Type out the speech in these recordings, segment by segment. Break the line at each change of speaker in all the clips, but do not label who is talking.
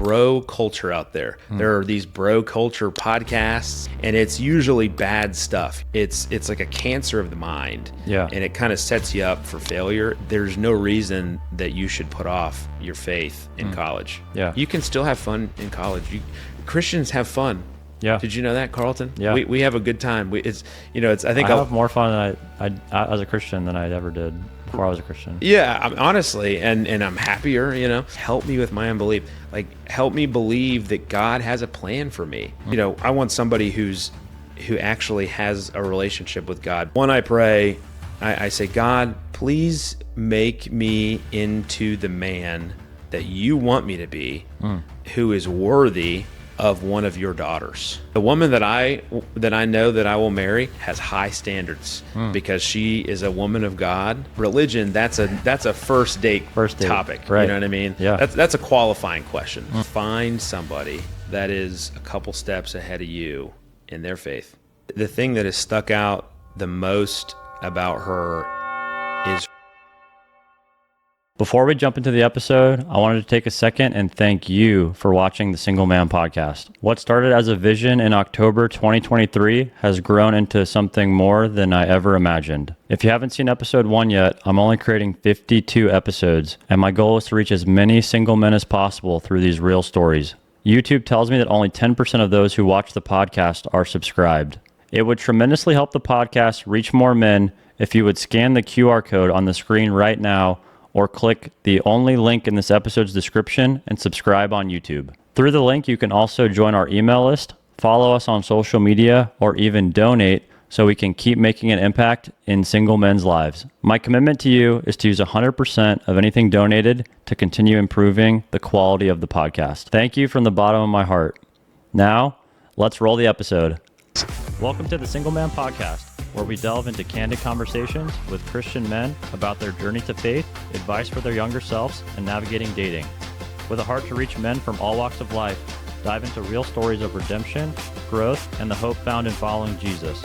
bro culture out there. There are these bro culture podcasts, and it's usually bad stuff. It's like a cancer of the mind.
Yeah.
And it kind of sets you up for failure. There's no reason that you should put off your faith in college.
Yeah.
You can still have fun in college. Christians have fun.
Yeah.
Did you know that, Carlton?
Yeah.
We have a good time. I think
I have more fun than I as a Christian than I ever did before I was a Christian.
Yeah, honestly, and I'm happier, Help me with my unbelief. Like, help me believe that God has a plan for me. I want somebody who actually has a relationship with God. When I pray, I say, God, please make me into the man that you want me to be, who is worthy of one of your daughters. The woman that I know that I will marry has high standards because she is a woman of God. Religion, that's a first date topic.
Right.
You know what I mean?
Yeah.
That's a qualifying question. Find somebody that is a couple steps ahead of you in their faith. The thing that has stuck out the most about her is...
Before we jump into the episode, I wanted to take a second and thank you for watching the Single Man Podcast. What started as a vision in October 2023 has grown into something more than I ever imagined. If you haven't seen episode 1 yet, I'm only creating 52 episodes, and my goal is to reach as many single men as possible through these real stories. YouTube tells me that only 10% of those who watch the podcast are subscribed. It would tremendously help the podcast reach more men if you would scan the QR code on the screen right now or click the only link in this episode's description and subscribe on YouTube. Through the link, you can also join our email list, follow us on social media, or even donate so we can keep making an impact in single men's lives. My commitment to you is to use 100% of anything donated to continue improving the quality of the podcast. Thank you from the bottom of my heart. Now, let's roll the episode. Welcome to the Single Man Podcast, where we delve into candid conversations with Christian men about their journey to faith, advice for their younger selves, and navigating dating. With a heart to reach men from all walks of life, dive into real stories of redemption, growth, and the hope found in following Jesus.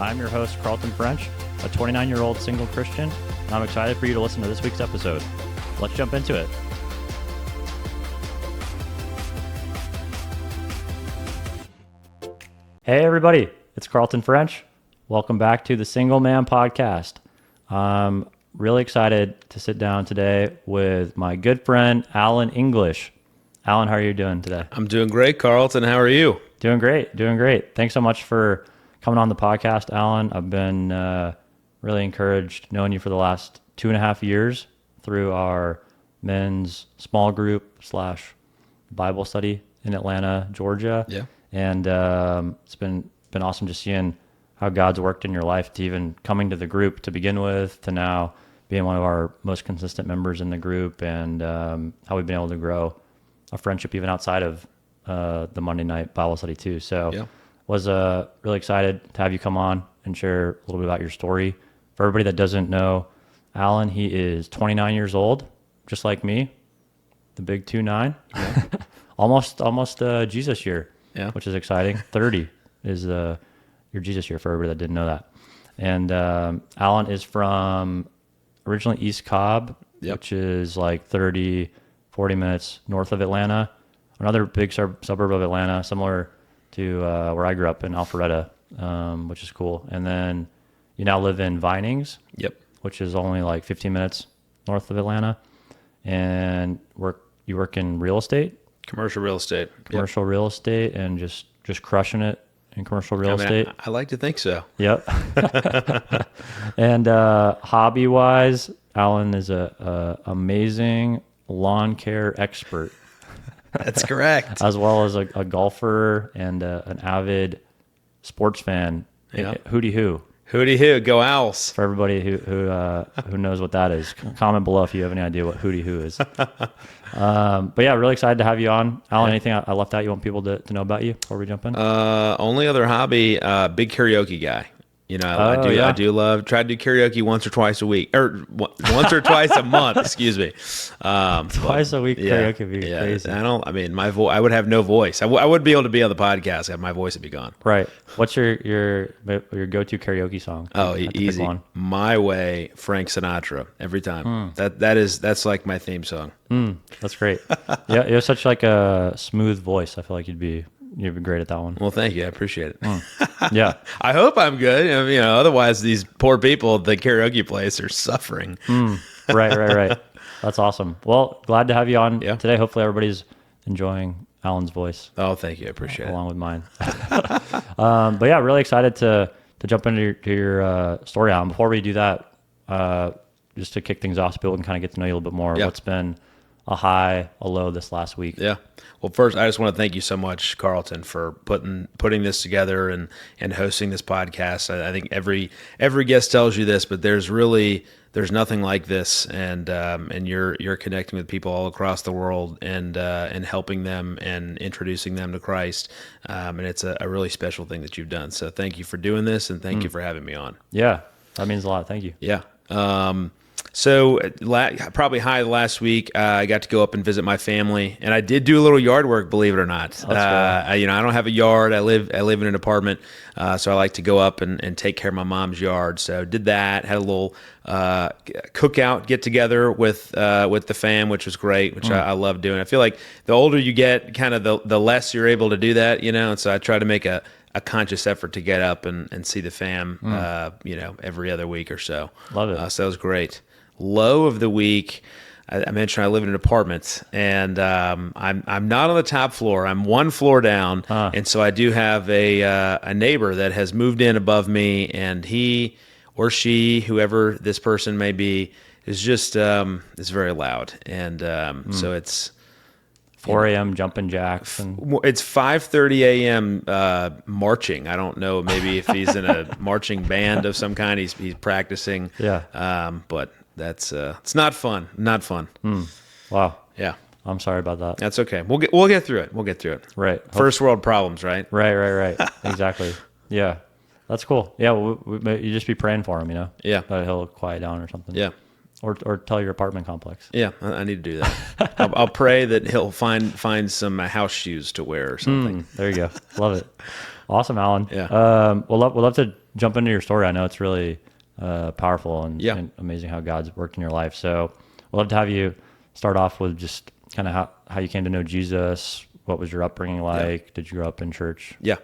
I'm your host, Carlton French, a 29-year-old single Christian, and I'm excited for you to listen to this week's episode. Let's jump into it. Hey everybody, it's Carlton French. Welcome back to the Single Man Podcast. I'm really excited to sit down today with my good friend, Alan English. Alan, how are you doing today?
I'm doing great, Carlton. How are you?
Doing great. Thanks so much for coming on the podcast, Alan. I've been really encouraged knowing you for the last 2.5 years through our men's small group / Bible study in Atlanta, Georgia.
Yeah.
And it's been awesome just seeing how God's worked in your life, to even coming to the group to begin with, to now being one of our most consistent members in the group, and how we've been able to grow a friendship even outside of the Monday night Bible study too. So was really excited to have you come on and share a little bit about your story. For everybody that doesn't know Alan, he is 29 years old, just like me, the big 2-9, almost Jesus year.
Yeah.
Which is exciting. 30 is your Jesus year for everybody that didn't know that. And Alan is from originally East Cobb, which is like 30, 40 minutes north of Atlanta. Another big suburb of Atlanta, similar to where I grew up in Alpharetta, which is cool. And then you now live in Vinings, which is only like 15 minutes north of Atlanta. And you work in real estate?
Commercial real estate.
Real estate, and just crushing it in commercial real estate.
I like to think so.
Yep. And hobby-wise, Alan is a amazing lawn care expert.
That's correct.
As well as a golfer and an avid sports fan. Hootie Hoo.
Hootie Hoo, go Owls.
For everybody who knows what that is, comment below if you have any idea what Hootie Hoo is. But yeah, really excited to have you on. Alan, anything I left out you want people to know about you before we jump in?
Only other hobby, big karaoke guy. You know, I do love try to do karaoke once or twice a week, or once or twice a month. Excuse me.
Twice a week karaoke would be crazy.
I mean, my voice. I would have no voice. I wouldn't be able to be on the podcast. My voice would be gone.
Right. What's your go-to karaoke song?
Oh, easy. My Way, Frank Sinatra. Every time. That's like my theme song.
That's great. Yeah, you have such like a smooth voice. I feel like you'd be great at that one.
Well, thank you. I appreciate it.
Yeah.
I hope I'm good. You know, otherwise these poor people at the karaoke place are suffering.
Right. That's awesome. Well, glad to have you on today. Hopefully everybody's enjoying Alan's voice.
Oh, thank you. I appreciate it.
Along with mine. But yeah, really excited to jump into your story, Alan. Before we do that, just to kick things off so people can kind of get to know you a little bit more. What's been a high, a low this last week?
Yeah. Well, first, I just want to thank you so much, Carlton, for putting this together and hosting this podcast. I think every guest tells you this, but there's nothing like this, and you're connecting with people all across the world and helping them and introducing them to Christ, and it's a really special thing that you've done. So thank you for doing this, and thank you for having me on.
Yeah, that means a lot. Thank you.
Yeah. So probably high last week, I got to go up and visit my family, and I did do a little yard work, believe it or not. I don't have a yard. I live in an apartment, so I like to go up and take care of my mom's yard. So did that. Had a little cookout get together with the fam, which was great, which I love doing. I feel like the older you get, kind of the less you're able to do that, and so I try to make a conscious effort to get up and see the fam, every other week or so.
Love it.
So that was great. Low of the week, I mentioned I live in an apartment, and I'm not on the top floor. I'm one floor down, and so I do have a neighbor that has moved in above me, and he or she, whoever this person may be, is just is very loud, and so it's
4 a.m. jumping jacks.
It's 5:30 a.m. Marching. I don't know, maybe if he's in a marching band of some kind, he's practicing.
Yeah.
But that's it's not fun. Not fun.
Wow.
Yeah.
I'm sorry about that.
That's okay. We'll get through it. We'll get through it.
Right.
First world problems, right?
Right. Exactly. Yeah. That's cool. Yeah. You just be praying for him,
Yeah.
That he'll quiet down or something.
Yeah.
Or tell your apartment complex.
Yeah, I need to do that. I'll pray that he'll find some house shoes to wear or something.
There you go. Love it. Awesome, Alan.
Yeah.
We'll love to jump into your story. I know it's really powerful and amazing how God's worked in your life. So we'd love to have you start off with just kind of how you came to know Jesus. What was your upbringing like? Yeah. Did you grow up in church?
Yeah.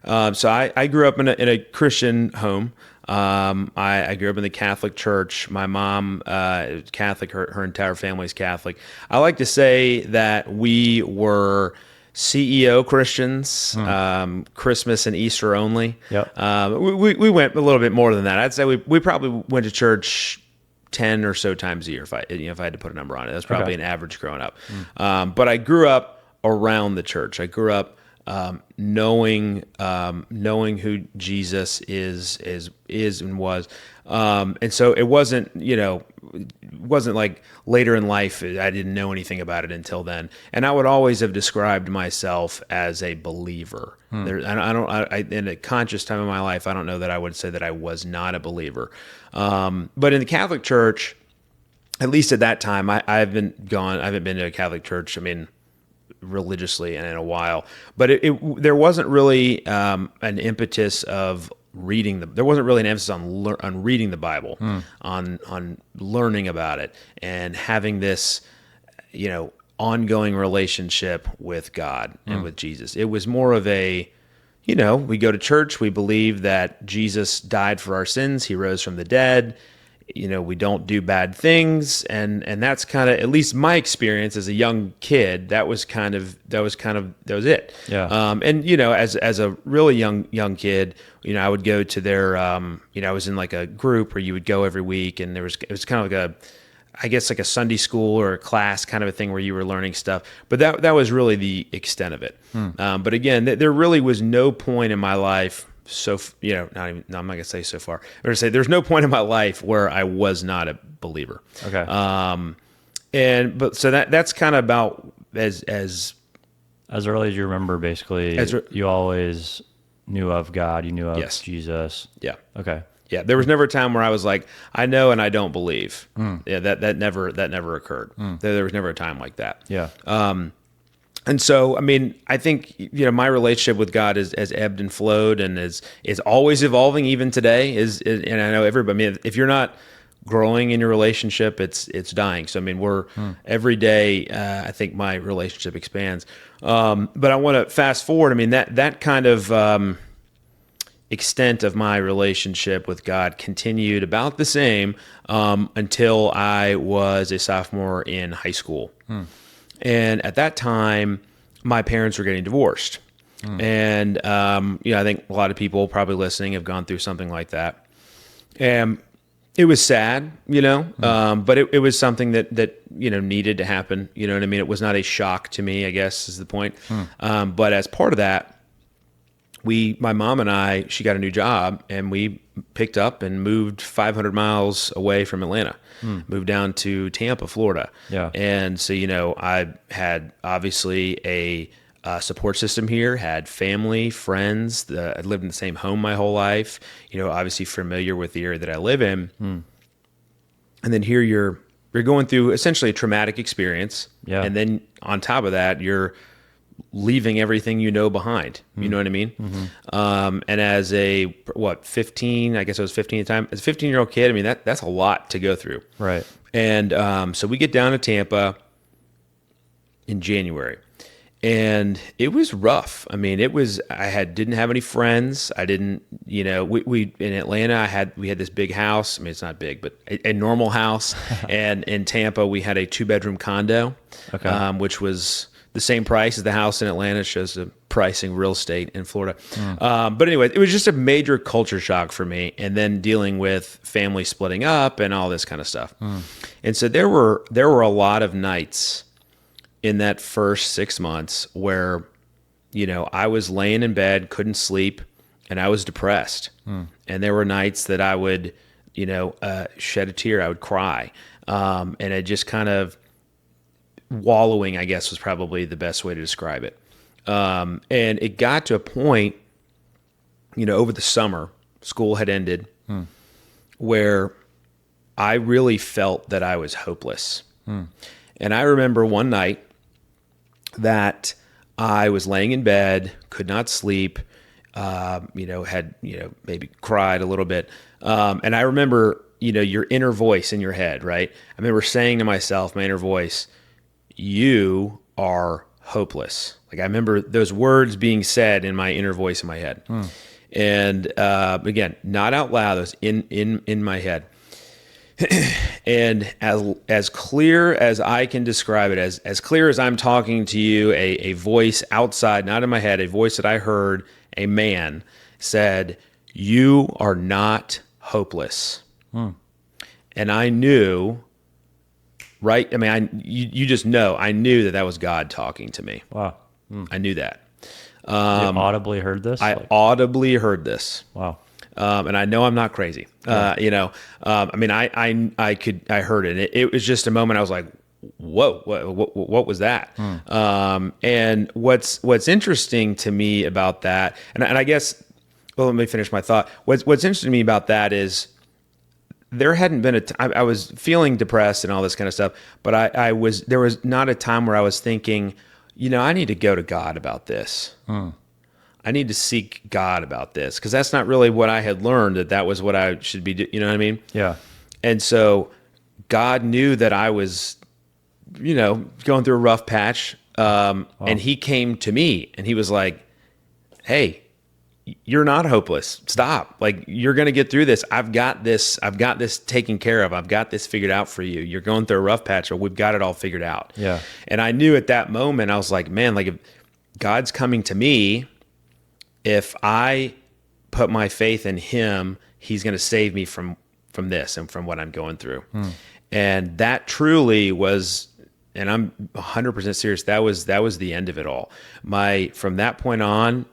So I grew up in a Christian home. I grew up in the Catholic Church. My mom is Catholic. Her entire family is Catholic. I like to say that we were CEO Christians, Christmas and Easter only.
Yep.
We went a little bit more than that. I'd say we probably went to church 10 or so times a year if I had to put a number on it. That's probably an average growing up. But I grew up around the church. I grew up knowing who Jesus is and was, and so it wasn't like later in life I didn't know anything about it until then. And I would always have described myself as a believer. In a conscious time in my life, I don't know that I would say that I was not a believer. But in the Catholic Church, at least at that time, I haven't been to a Catholic church. I mean, religiously and in a while, but there wasn't really an impetus of reading there wasn't really an emphasis on reading the Bible, on learning about it and having this ongoing relationship with God and with Jesus. It was more of a we go to church, we believe that Jesus died for our sins, he rose from the dead. We don't do bad things, and that's kind of, at least my experience as a young kid, that was it.
Yeah.
And as a really young kid, I would go to their, I was in like a group where you would go every week, and it was kind of like like a Sunday school or a class kind of a thing where you were learning stuff. But that was really the extent of it. But again, there really was no point in my life. So, I'm not going to say so far. I'm going to say there's no point in my life where I was not a believer.
Okay.
So that's kind of about as
early as you remember, basically, you always knew of God, you knew of
Yes.
Jesus.
Yeah.
Okay.
Yeah. There was never a time where I was like, I know and I don't believe. Yeah. That never occurred. There was never a time like that.
Yeah.
And so, I mean, I think, my relationship with God has ebbed and flowed and is always evolving even today and I know everybody, I mean, if you're not growing in your relationship, it's dying. So, I mean, we're every day, I think my relationship expands. But I want to fast forward. I mean, that kind of, extent of my relationship with God continued about the same, until I was a sophomore in high school. And at that time, my parents were getting divorced. And, I think a lot of people probably listening have gone through something like that. And it was sad, but it was something that needed to happen. You know what I mean? It was not a shock to me, I guess is the point. But as part of that, my mom and I, she got a new job and we picked up and moved 500 miles away from Atlanta, moved down to Tampa, Florida.
Yeah.
And so, I had obviously a support system here, had family, friends. I lived in the same home my whole life, obviously familiar with the area that I live in. And then here you're going through essentially a traumatic experience.
Yeah.
And then on top of that, you're leaving everything behind. You know what I mean? And as a 15, I guess I was 15 at the time. As a 15-year-old kid, I mean that's a lot to go through.
Right.
And so we get down to Tampa in January, and it was rough. I mean, didn't have any friends. I didn't, we in Atlanta we had this big house. I mean, it's not big, but a normal house. And in Tampa, we had a 2-bedroom condo, which was the same price as the house in Atlanta. It shows the pricing real estate in Florida. But anyway, it was just a major culture shock for me. And then dealing with family splitting up and all this kind of stuff. And so there were a lot of nights in that first 6 months where, I was laying in bed, couldn't sleep, and I was depressed. And there were nights that I would, shed a tear, I would cry. And it just kind of, wallowing, I guess, was probably the best way to describe it. And it got to a point, over the summer, school had ended, where I really felt that I was hopeless. And I remember one night that I was laying in bed, could not sleep, had, maybe cried a little bit. And I remember, your inner voice in your head, right? I remember saying to myself, my inner voice, you are hopeless. Like I remember those words being said in my inner voice in my head. And again, not out loud, those in my head. And as clear as I can describe it, as clear as I'm talking to you, a voice outside, not in my head, a voice that I heard, a man said, you are not hopeless. And I knew, right? I mean, you just know, I knew that was God talking to me.
Wow.
I knew that.
You audibly heard this?
I audibly heard this.
Wow.
And I know I'm not crazy. I mean, I heard it. It was just a moment. I was like, whoa, what was that? And what's interesting to me about that, and I guess, well, let me finish my thought. What's interesting to me about that is there hadn't been I was feeling depressed and all this kind of stuff, but there was not a time where I was thinking, I need to go to God about this. I need to seek God about this, because that's not really what I had learned, that was what I should be doing. You know what I mean?
Yeah.
And so God knew that I was, going through a rough patch. And he came to me and he was like, hey, you're not hopeless. Stop. Like, you're going to get through this. I've got this taken care of. I've got this figured out for you. You're going through a rough patch, or we've got it all figured out.
Yeah.
And I knew at that moment, I was like, man, like, if God's coming to me, if I put my faith in him, he's going to save me from this and from what I'm going through. And that truly was, and I'm 100% serious, that was the end of it all. From that point on,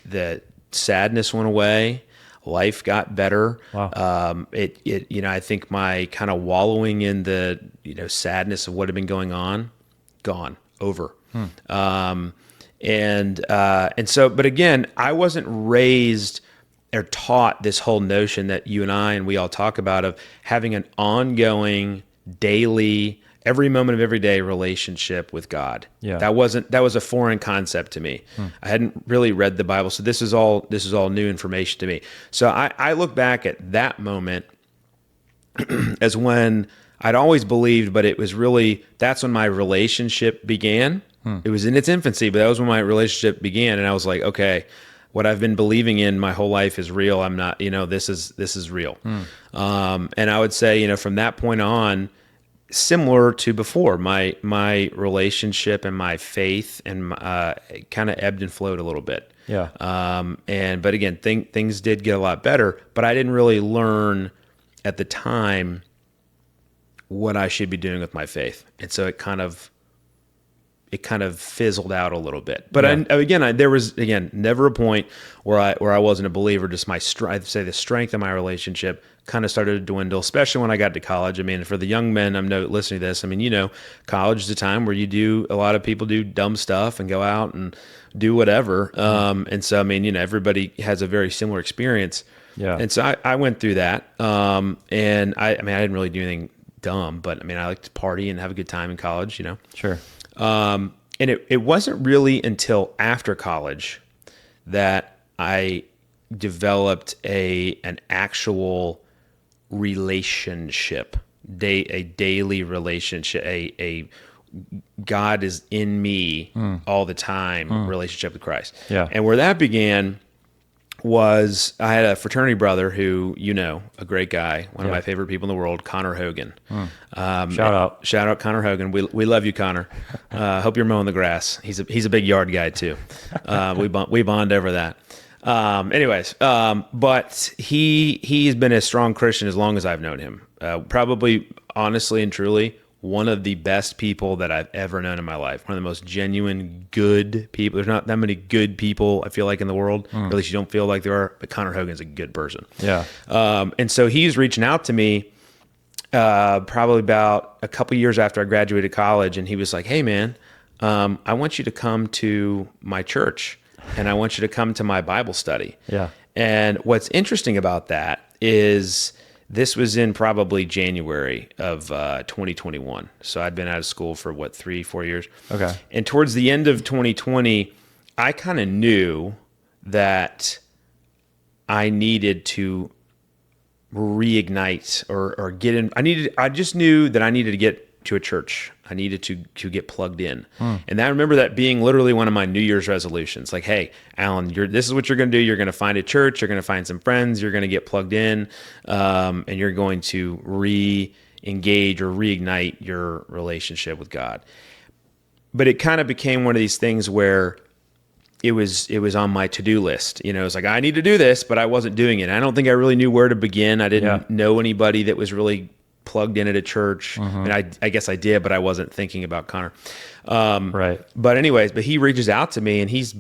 the sadness went away, life got better.
Wow.
I think my kind of wallowing in the, sadness of what had been going on, gone, over. And so, but again, I wasn't raised or taught this whole notion that you and I and we all talk about of having an ongoing, daily, every moment of every day relationship with God.
Yeah.
That was a foreign concept to me. I hadn't really read the Bible, so this is all new information to me. So I look back at that moment as when I'd always believed, but it was really, that's when my relationship began. It was in its infancy, but that was when my relationship began. And I was like, okay, what I've been believing in my whole life is real. I'm not, this is real. And I would say, from that point on, similar to before, my relationship and my faith and kind of ebbed and flowed a little bit.
Yeah.
But again, things did get a lot better, but I didn't really learn at the time what I should be doing with my faith. And so it kind of fizzled out a little bit. But there was never a point where I wasn't a believer. Just I'd say the strength of my relationship kind of started to dwindle, especially when I got to college. I mean, for the young men listening to this, college is a time where a lot of people do dumb stuff and go out and do whatever. And so, everybody has a very similar experience.
Yeah.
And so I went through that. And I didn't really do anything dumb, but I like to party and have a good time in college,
Sure.
And it wasn't really until after college that I developed an actual relationship, a daily relationship, a God is in me all the time relationship with Christ.
Yeah.
And where that began was I had a fraternity brother who, a great guy, one of my favorite people in the world, Connor Hogan.
Shout out
Connor Hogan. We love you, Connor. Hope you're mowing the grass. He's a big yard guy too. We bond over that. But he's been a strong Christian as long as I've known him. Probably, honestly and truly, one of the best people that I've ever known in my life. One of the most genuine, good people. There's not that many good people, I feel like, in the world. Or at least you don't feel like there are. But Connor Hogan's a good person.
Yeah.
And so he's reaching out to me probably about a couple years after I graduated college. And he was like, hey, man, I want you to come to my church. And I want you to come to my Bible study.
Yeah.
And what's interesting about that is this was in probably January of 2021. So I'd been out of school for 3-4 years.
Okay.
And towards the end of 2020, I kind of knew that I needed to reignite or get in. I just knew that I needed to get to a church. I needed to get plugged in. And I remember that being literally one of my New Year's resolutions. Like, hey, Alan, this is what you're going to do. You're going to find a church. You're going to find some friends. You're going to get plugged in. And you're going to re-engage or reignite your relationship with God. But it kind of became one of these things where it was on my to-do list. It was like, I need to do this, but I wasn't doing it. I don't think I really knew where to begin. I didn't know anybody that was really plugged in at a church. And I guess I did, but I wasn't thinking about Connor.
Right.
But anyways, he reaches out to me and he's,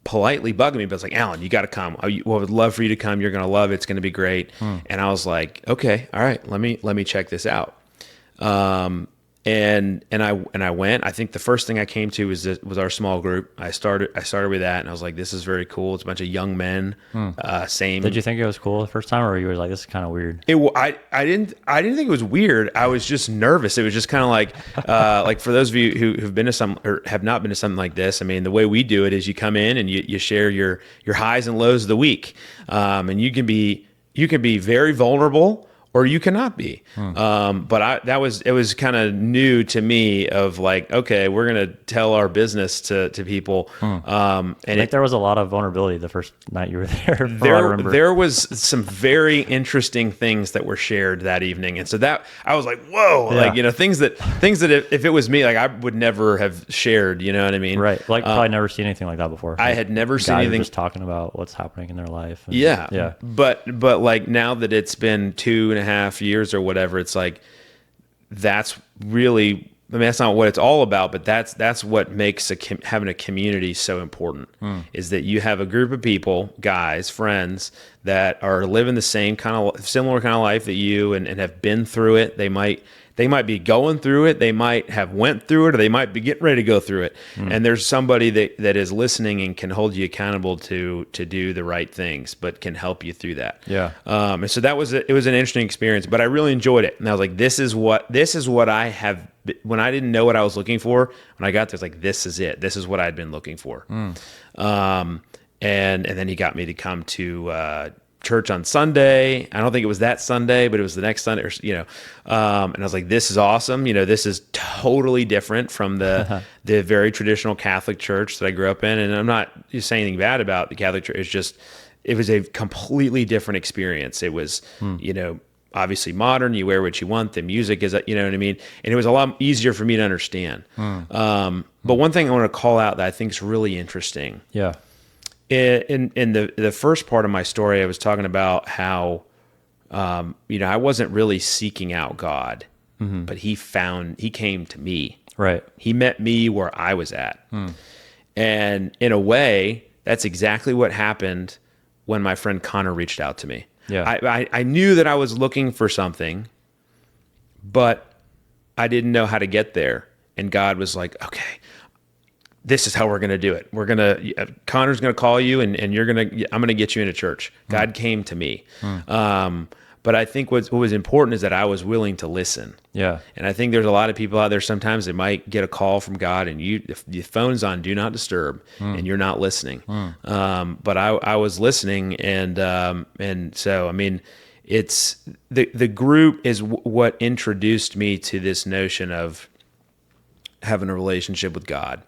politely bugging me, but it's like, Alan, you got to come. I would love for you to come. You're going to love it. It's going to be great. And I was like, okay, all right, let me check this out. And I went. I think the first thing I came to was our small group. I started with that, and I was like, "This is very cool." It's a bunch of young men. Same.
Did you think it was cool the first time, or you were like, "This is kind of weird"?
I didn't think it was weird. I was just nervous. It was just kind of like for those of you who've been to some or have not been to something like this. The way we do it is you come in and you share your highs and lows of the week, and you can be very vulnerable. Or you cannot be. But it was kind of new to me of like, okay, we're going to tell our business to people. And
I think there was a lot of vulnerability the first night you were there.
There was some very interesting things that were shared that evening. And so that I was like, whoa, things that if it was me, like I would never have shared, you know what I mean?
Right. Like probably never seen anything like that before.
I had never seen anything.
Just talking about what's happening in their life. And,
yeah. But like now that it's been 2.5 years or whatever, it's like that's really, that's not what it's all about, but that's what makes having a community so important. Is that you have a group of people, guys, friends that are living the similar kind of life that you and have been through it. They might They might be going through it. They might have went through it, or they might be getting ready to go through it. And there's somebody that is listening and can hold you accountable to do the right things, but can help you through that.
Yeah.
And so it was an interesting experience, but I really enjoyed it. And I was like, this is what I have. When I didn't know what I was looking for, when I got there, it's like, this is it. This is what I'd been looking for. And then he got me to come to church on Sunday. I don't think it was that Sunday, but it was the next Sunday, and I was like, this is awesome. This is totally different from the very traditional Catholic church that I grew up in. And I'm not just saying anything bad about the Catholic church. It's just, it was a completely different experience. It was, obviously modern. You wear what you want. The music is, you know what I mean? And it was a lot easier for me to understand. But one thing I want to call out that I think is really interesting.
Yeah.
In the first part of my story, I was talking about how, I wasn't really seeking out God, but he came to me.
Right.
He met me where I was at. And in a way, that's exactly what happened when my friend Connor reached out to me.
Yeah.
I knew that I was looking for something, but I didn't know how to get there. And God was like, okay, this is how we're going to do it. Connor's going to call you and I'm going to get you into church. God came to me. But I think what was important is that I was willing to listen.
Yeah.
And I think there's a lot of people out there sometimes that might get a call from God and if the phone's on do not disturb and you're not listening. But I was listening and so, I mean, it's the group is what introduced me to this notion of having a relationship with God.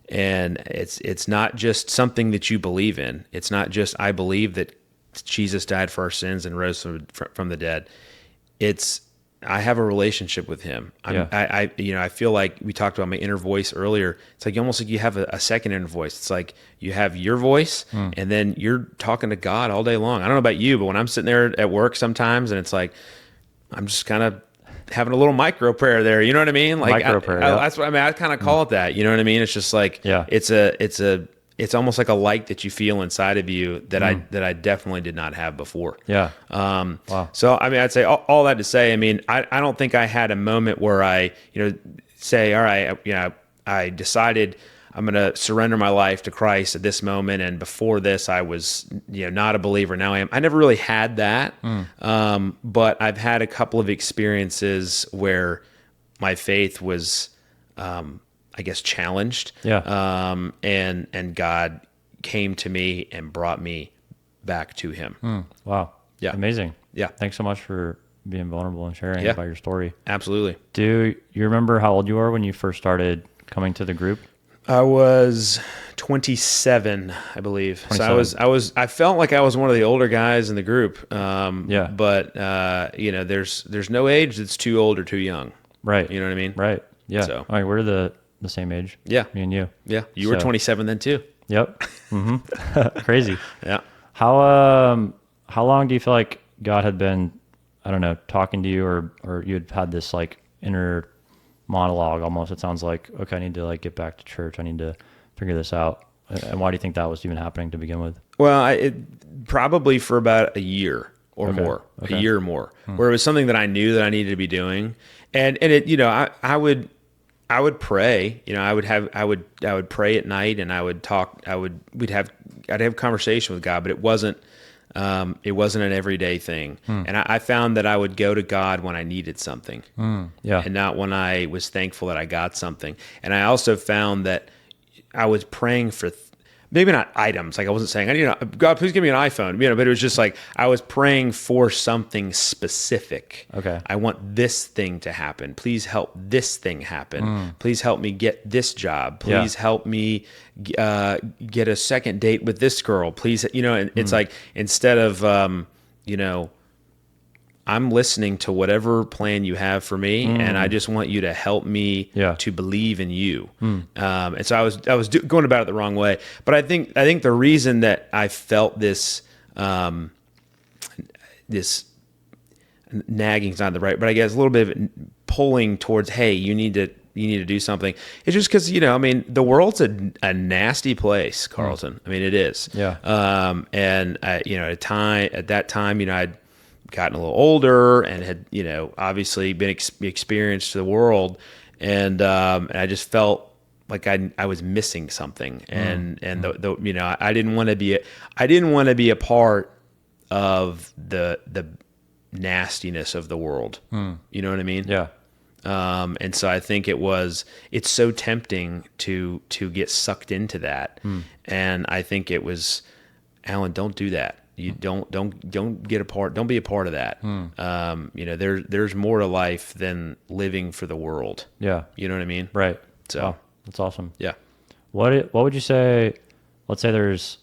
And it's not just something that you believe in. It's not just, I believe that Jesus died for our sins and rose from the dead. It's, I have a relationship with him. I feel like we talked about my inner voice earlier. It's like almost like you have a second inner voice. It's like you have your voice and then you're talking to God all day long. I don't know about you, but when I'm sitting there at work sometimes and it's like, I'm just kind of having a little micro prayer there. You know what I mean? Like
micro prayer.
That's what I mean. I kind of call it that. You know what I mean? It's just like, it's almost like a light that you feel inside of you that I definitely did not have before.
Yeah.
Wow. So, I mean, I'd say all that to say, I mean, I don't think I had a moment where I, say, all right, I decided I'm going to surrender my life to Christ at this moment. And before this, I was, not a believer. Now I am. I never really had that. But I've had a couple of experiences where my faith was, I guess, challenged.
Yeah.
And God came to me and brought me back to him.
Wow.
Yeah.
Amazing.
Yeah.
Thanks so much for being vulnerable and sharing about your story.
Absolutely.
Do you remember how old you were when you first started coming to the group?
I was 27, I believe.
27.
So I felt like I was one of the older guys in the group.
Yeah.
But there's no age that's too old or too young.
Right.
You know what I mean?
Right. Yeah.
So.
All right. We're the same age.
Yeah.
Me and you.
Yeah. You were 27 then too.
Yep. Crazy.
Yeah.
How long do you feel like God had been, I don't know, talking to you or you had this like inner monologue almost? It sounds like, okay, I need to like get back to church. I need to figure this out. And why do you think that was even happening to begin with?
Well, it probably for about a year or more, a year or more, where it was something that I knew that I needed to be doing. And it, I would pray, I would pray at night and I would talk, I'd have conversation with God, but it wasn't an everyday thing. And I found that I would go to God when I needed something and not when I was thankful that I got something. And I also found that I was praying for maybe not items. Like I wasn't saying, God, please give me an iPhone, but it was just like, I was praying for something specific.
Okay.
I want this thing to happen. Please help this thing happen. Please help me get this job. Please help me get a second date with this girl. Please, and it's like, instead of, I'm listening to whatever plan you have for me, and I just want you to help me to believe in you. And so I was going about it the wrong way. But I think the reason that I felt this this nagging is not the right, but I guess a little bit of it pulling towards, hey, you need to do something. It's just because, the world's a nasty place, Carlton. I mean, it is.
Yeah.
And at that time, I'd gotten a little older and had, obviously been experienced to the world. And I just felt like I was missing something. And I didn't want to be a part of the nastiness of the world. You know what I mean?
Yeah.
And so I think it's so tempting to get sucked into that. And I think it was, Alan, don't do that. You don't get a part. Don't be a part of that. There's more to life than living for the world.
Yeah.
You know what I mean?
Right.
So
wow, that's awesome.
Yeah.
What would you say? Let's say there's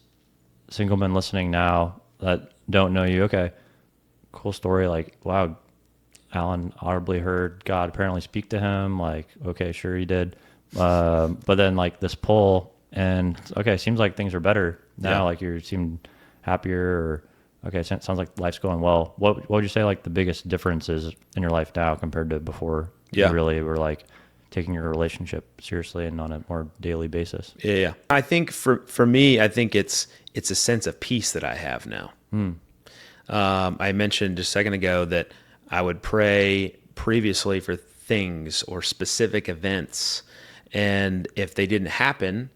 single men listening now that don't know you. Okay, cool story. Like, wow, Alan audibly heard God apparently speak to him. Like, okay, sure he did. But then like this pull, and okay, seems like things are better now.
Yeah.
Like you seem happier. Or okay, sounds like life's going well. What would you say like the biggest difference is in your life now compared to before?
Yeah.
You really were like taking your relationship seriously and on a more daily basis.
Yeah. I think for me, I think it's a sense of peace that I have now. I mentioned just a second ago that I would pray previously for things or specific events, and if they didn't happen,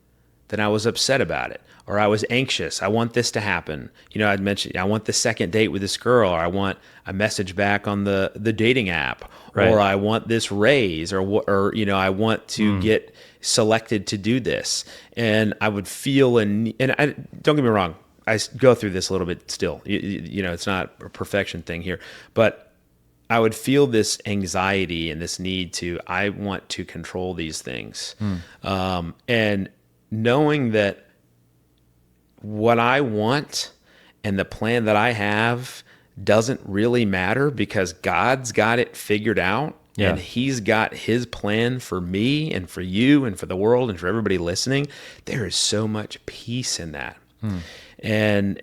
then I was upset about it, or I was anxious. I want this to happen. I'd mentioned I want the second date with this girl, or I want a message back on the dating app,
right.
or I want this raise, or I want to get selected to do this, and I would feel don't get me wrong, I go through this a little bit still. It's not a perfection thing here, but I would feel this anxiety and this need I want to control these things, and knowing that what I want and the plan that I have doesn't really matter because God's got it figured out.
Yeah.
And he's got his plan for me and for you and for the world and for everybody listening. There is so much peace in that. And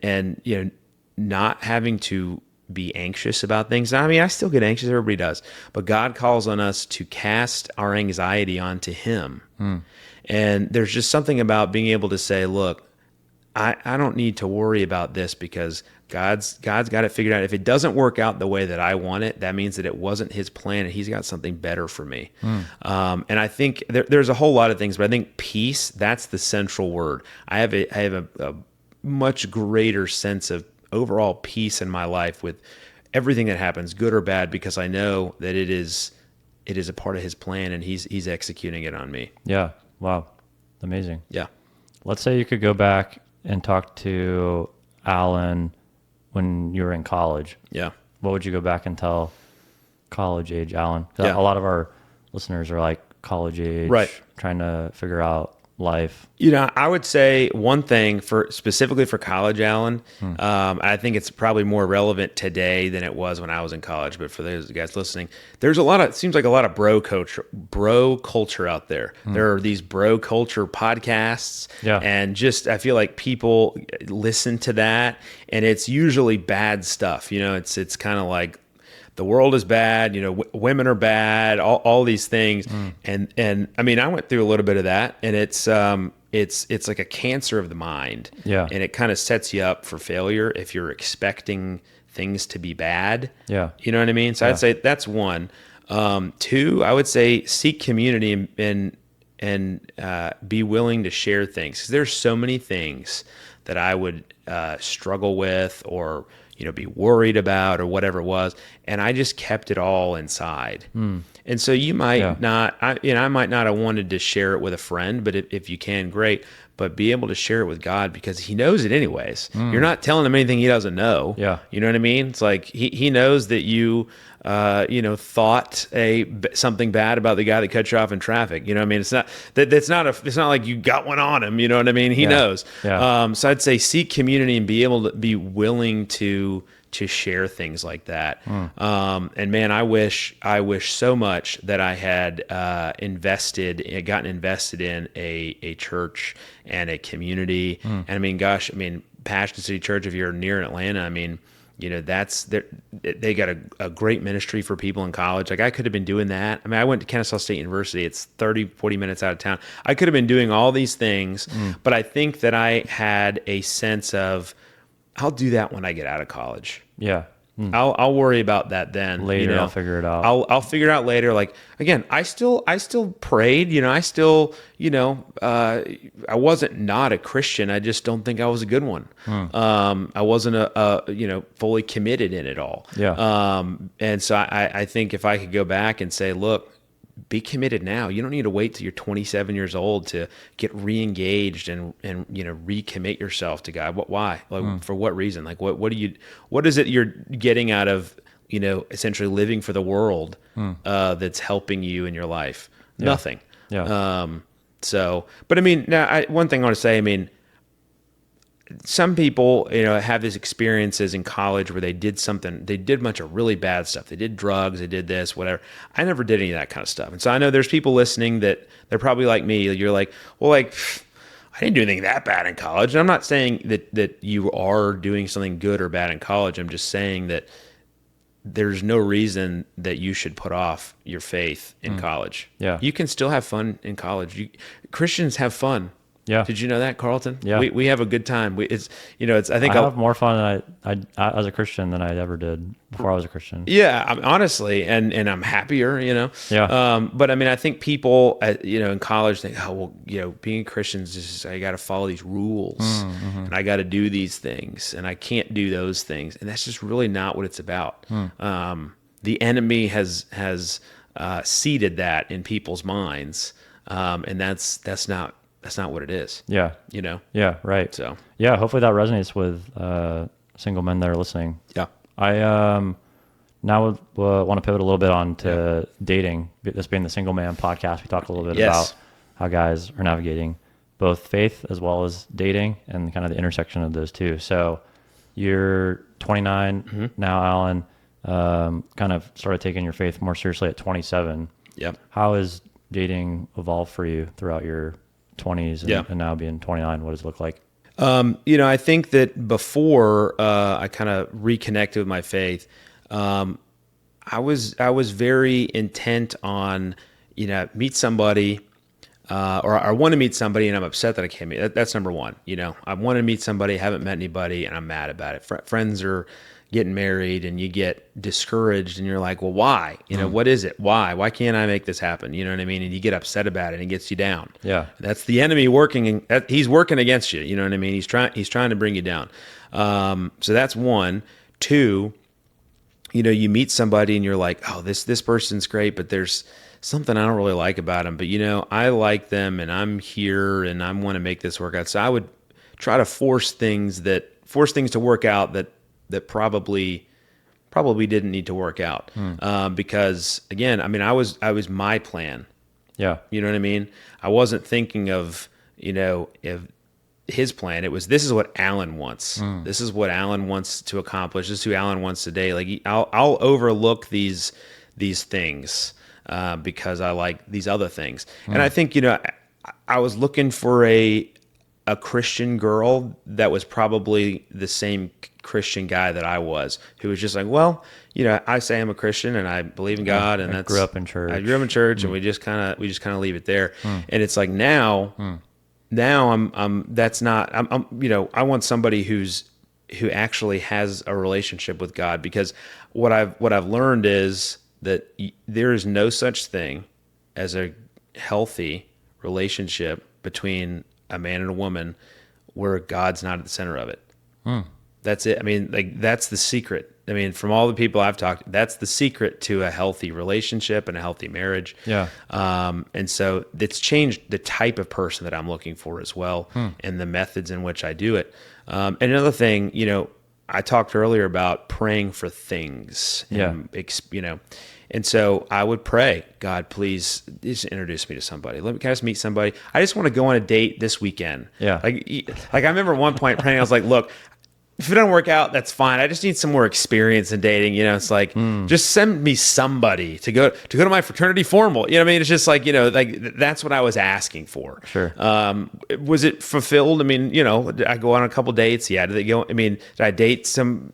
not having to be anxious about things. I mean, I still get anxious, everybody does, but God calls on us to cast our anxiety onto him. And there's just something about being able to say, look, I don't need to worry about this because God's got it figured out. If it doesn't work out the way that I want it, that means that it wasn't his plan and he's got something better for me. And I think there's a whole lot of things, but I think peace, that's the central word. I have a much greater sense of overall peace in my life with everything that happens, good or bad, because I know that it is a part of his plan and he's executing it on me.
Yeah. Wow. Amazing.
Yeah.
Let's say you could go back and talk to Alan when you were in college.
Yeah.
What would you go back and tell college age Alan?
Yeah.
A lot of our listeners are like college age,
right,
trying to figure out life.
I would say one thing specifically for college, Alan, I think it's probably more relevant today than it was when I was in college. But for those guys listening, it seems like a lot of bro culture out there. There are these bro culture podcasts, and I feel like people listen to that, and it's usually bad stuff. It's kind of like, the world is bad, women are bad, all these things. And I mean, I went through a little bit of that, and it's like a cancer of the mind.
Yeah.
And it kind of sets you up for failure if you're expecting things to be bad.
Yeah.
You know what I mean? So I'd say that's one. Two, I would say seek community and be willing to share things. 'Cause there's so many things that I would struggle with or be worried about or whatever it was. And I just kept it all inside. And so you might not, I might not have wanted to share it with a friend, but if you can, great. But be able to share it with God because he knows it anyways. You're not telling him anything he doesn't know.
Yeah.
You know what I mean? It's like he knows that you, thought something bad about the guy that cut you off in traffic. You know what I mean? It's not like you got one on him. You know what I mean? He knows.
Yeah.
So I'd say seek community and be able to be willing to share things like that. And man, I wish so much that I had gotten invested in a church and a community. And I mean, Passion City Church, if you're near Atlanta, I mean, they got a great ministry for people in college. Like I could have been doing that. I mean, I went to Kennesaw State University. It's 40 minutes out of town. I could have been doing all these things, but I think that I had a sense of, I'll do that when I get out of college.
Yeah.
I'll worry about that then.
Later, I'll figure it out.
I'll figure it out later. Like, again, I still prayed, I still, I wasn't not a Christian. I just don't think I was a good one. I wasn't fully committed in it all.
Yeah.
And so I think if I could go back and say, look, be committed now. You don't need to wait till you're 27 years old to get re-engaged and recommit yourself to God. Why? Like, for what reason? Like, what is it you're getting out of, essentially living for the world, that's helping you in your life?
Yeah.
Nothing.
Yeah.
But I mean, now one thing I want to say, I mean, some people, have these experiences in college where they did a bunch of really bad stuff. They did drugs, they did this, whatever. I never did any of that kind of stuff. And so I know there's people listening that they're probably like me. You're like, well, like, I didn't do anything that bad in college. And I'm not saying that you are doing something good or bad in college. I'm just saying that there's no reason that you should put off your faith in college.
Yeah.
You can still have fun in college. Christians have fun.
Yeah.
Did you know that, Carlton?
Yeah.
We have a good time. I think
I have more fun than I as a Christian than I ever did before I was a Christian.
Yeah, honestly, and I'm happier,
Yeah.
But I mean, I think people, in college think, oh, well, being a Christian is just, I got to follow these rules, and I got to do these things, and I can't do those things, and that's just really not what it's about. The enemy has seeded that in people's minds, and that's not what it is.
Yeah. Yeah. Right.
So
yeah, hopefully that resonates with single men that are listening.
yeah.
I now want to pivot a little bit on to dating. This being the Single Man podcast, we talked a little bit about how guys are navigating both faith as well as dating and kind of the intersection of those two. So you're 29 now, Alan. Kind of started taking your faith more seriously at 27.
Yep.
How has dating evolved for you throughout your 20s and now being 29? What does it look like?
I think that before I kind of reconnected with my faith, I was very intent on, meet somebody, or I want to meet somebody and I'm upset that I can't meet. That's number one. I want to meet somebody, haven't met anybody, and I'm mad about it. Friends are getting married and you get discouraged and you're like, well, why? What is it? Why can't I make this happen? You know what I mean? And you get upset about it and it gets you down.
Yeah.
That's the enemy working. He's working against you. You know what I mean? He's trying to bring you down. So that's one. Two, you meet somebody and you're like, oh, this person's great, but there's something I don't really like about them, but I like them and I'm here and I want to make this work out. So I would try to force things to work out that probably didn't need to work out. Because again, I mean, I was my plan.
Yeah.
You know what I mean? I wasn't thinking of, if his plan. It was, this is what Alan wants. This is what Alan wants to accomplish. This is who Alan wants today. Like I'll overlook these things, because I like these other things. And I think, I was looking for a Christian girl that was probably the same Christian guy that I was, who was just like, well, I say I'm a Christian and I believe in God, and I
grew up in church.
I grew up in church, and we just kind of leave it there. And it's like now I'm that's not. I want somebody who actually has a relationship with God, because what I've learned is that there is no such thing as a healthy relationship between a man and a woman where God's not at the center of it. That's it. I mean, like, that's the secret. I mean, from all the people I've talked, that's the secret to a healthy relationship and a healthy marriage.
Yeah.
And so it's changed the type of person that I'm looking for as well, and the methods in which I do it. And another thing, I talked earlier about praying for things. And, and so I would pray, God, please just introduce me to somebody. Can I just meet somebody? I just want to go on a date this weekend.
Yeah.
Like I remember at one point praying, I was like, look, if it doesn't work out, that's fine. I just need some more experience in dating. It's like, just send me somebody to go to my fraternity formal. You know what I mean? It's just like, like that's what I was asking for.
Sure.
Was it fulfilled? I mean, did I go on a couple dates? Yeah. Did I date some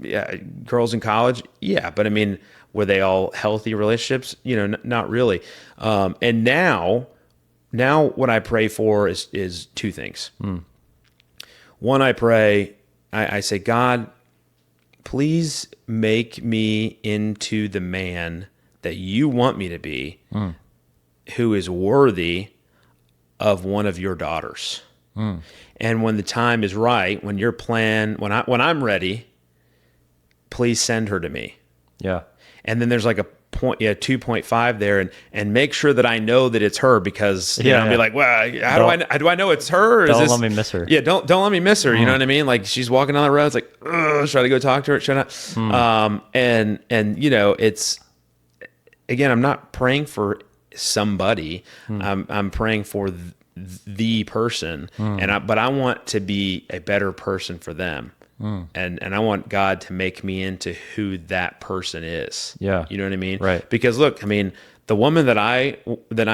girls in college? Yeah. But I mean, were they all healthy relationships? Not really. And now what I pray for is two things. One, I pray, I say, God, please make me into the man that you want me to be, who is worthy of one of your daughters. And when the time is right, when when I'm ready, please send her to me.
Yeah.
And then there's like a 2.5 there, and make sure that I know that it's her, because I'll be like, well, how do I know it's her? Or
Don't let me miss her.
Yeah, don't let me miss her. You know what I mean? Like, she's walking down the road, it's like, try to go talk to her, should not. And it's, again, I'm not praying for somebody. I'm praying for the person, but I want to be a better person for them. And I want God to make me into who that person is.
Yeah.
You know what I mean?
Right.
Because look, I mean, the woman that I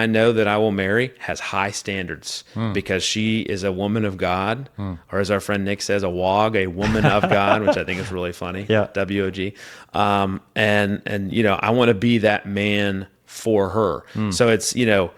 know that I will marry has high standards, because she is a woman of God, or as our friend Nick says, a WOG, a woman of God, which I think is really funny.
Yeah.
WOG. And I want to be that man for her. So it's, you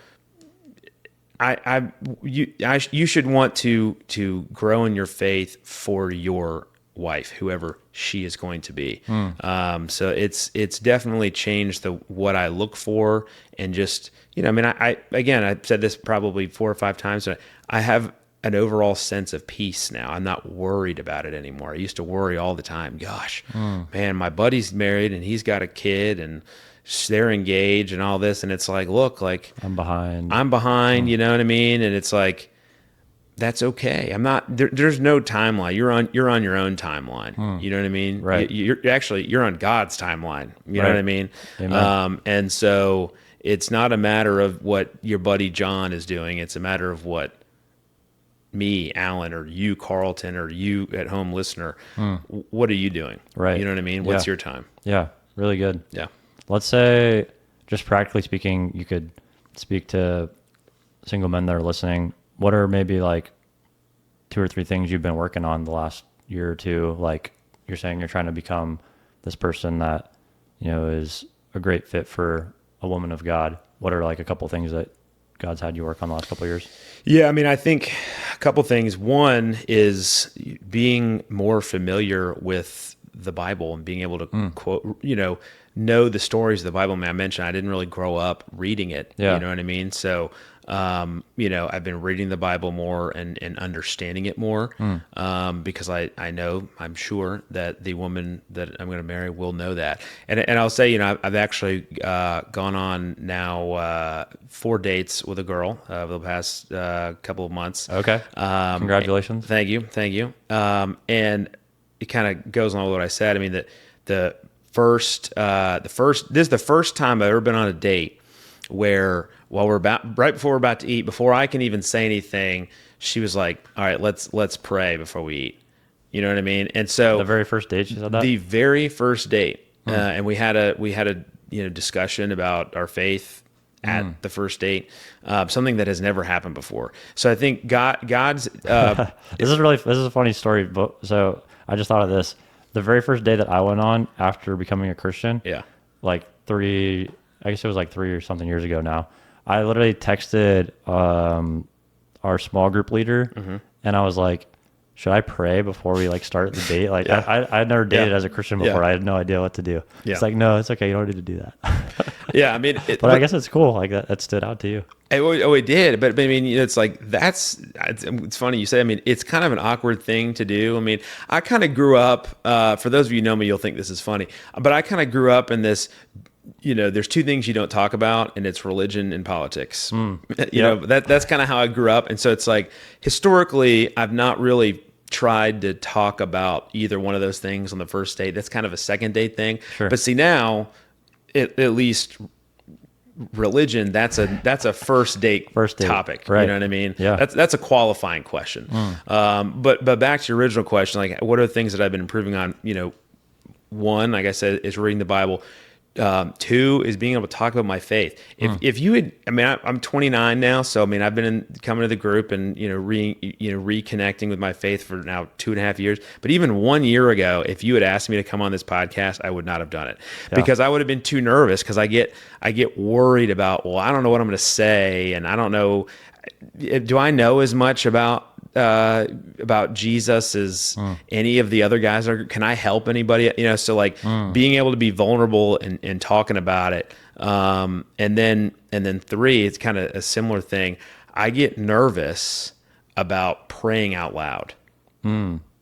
should want to grow in your faith for your wife, whoever she is going to be. So it's definitely changed what I look for, and just, I've said this probably 4 or 5 times, but I have an overall sense of peace now. I'm not worried about it anymore. I used to worry all the time. Gosh, man, my buddy's married and he's got a kid and they're engaged and all this, and it's like, look, like
I'm behind.
You know what I mean? And it's like, that's okay. I'm not there's no timeline. You're on your own timeline. You know what I mean?
Right.
You're on God's timeline. You know what I mean?
Amen.
And so it's not a matter of what your buddy John is doing. It's a matter of what me, Alan, or you, Carlton, or you at home listener, what are you doing?
Right.
You know what I mean? What's your time?
Yeah. Really good.
Yeah.
Let's say, just practically speaking, you could speak to single men that are listening. What are maybe like 2 or 3 things you've been working on the last year or two? Like, you're saying you're trying to become this person that, is a great fit for a woman of God. What are like a couple things that God's had you work on the last couple of years?
Yeah, I mean, I think a couple things. One is being more familiar with the Bible and being able to quote, know the stories of the Bible. I mean, I mentioned I didn't really grow up reading it.
Yeah.
You know what I mean? So, I've been reading the Bible more and understanding it more, because I'm sure that the woman that I'm going to marry will know that. And I'll say, I've actually gone on now 4 dates with a girl over the past couple of months.
Okay. Congratulations.
Thank you. And it kind of goes along with what I said. I mean, this is the first time I've ever been on a date where, right before we're about to eat, before I can even say anything, she was like, all right, let's pray before we eat. You know what I mean? And so
the very first date she said that?
The very first date. And we had a discussion about our faith at the first date, something that has never happened before. So I think God's,
this is a funny story. But so I just thought of this. The very first day that I went on after becoming a Christian, like 3 or something years ago now, I literally texted our small group leader, and I was like, should I pray before we like start the date? Like I had never dated as a Christian before. I had no idea what to do. It's like, no, it's okay. You don't need to do that.
Yeah. I mean,
but I guess it's cool. Like that stood out to you.
It did. But I mean, it's like, it's funny you say, I mean, it's kind of an awkward thing to do. I mean, I kind of grew up, for those of you who know me, you'll think this is funny, but I kind of grew up in this, there's 2 things you don't talk about, and it's religion and politics. That's kind of how I grew up. And so it's like, historically, I've not really tried to talk about either one of those things on the first date. That's kind of a second date thing. Sure. But see, now, at least religion, that's a first date topic.
Right.
You know what I mean?
Yeah.
That's a qualifying question. But back to your original question, like, what are the things that I've been improving on? One, like I said, is reading the Bible. 2 is being able to talk about my faith. If you had, I mean, I'm 29 now, so I mean, I've been coming to the group and reconnecting with my faith for now 2.5 years. But even 1 year ago, if you had asked me to come on this podcast, I would not have done it because I would have been too nervous. Because I get worried about, well, I don't know what I'm going to say, and I don't know. Do I know as much about about Jesus as any of the other guys are. Can I help anybody? So like being able to be vulnerable and talking about it. And then 3, it's kind of a similar thing. I get nervous about praying out loud.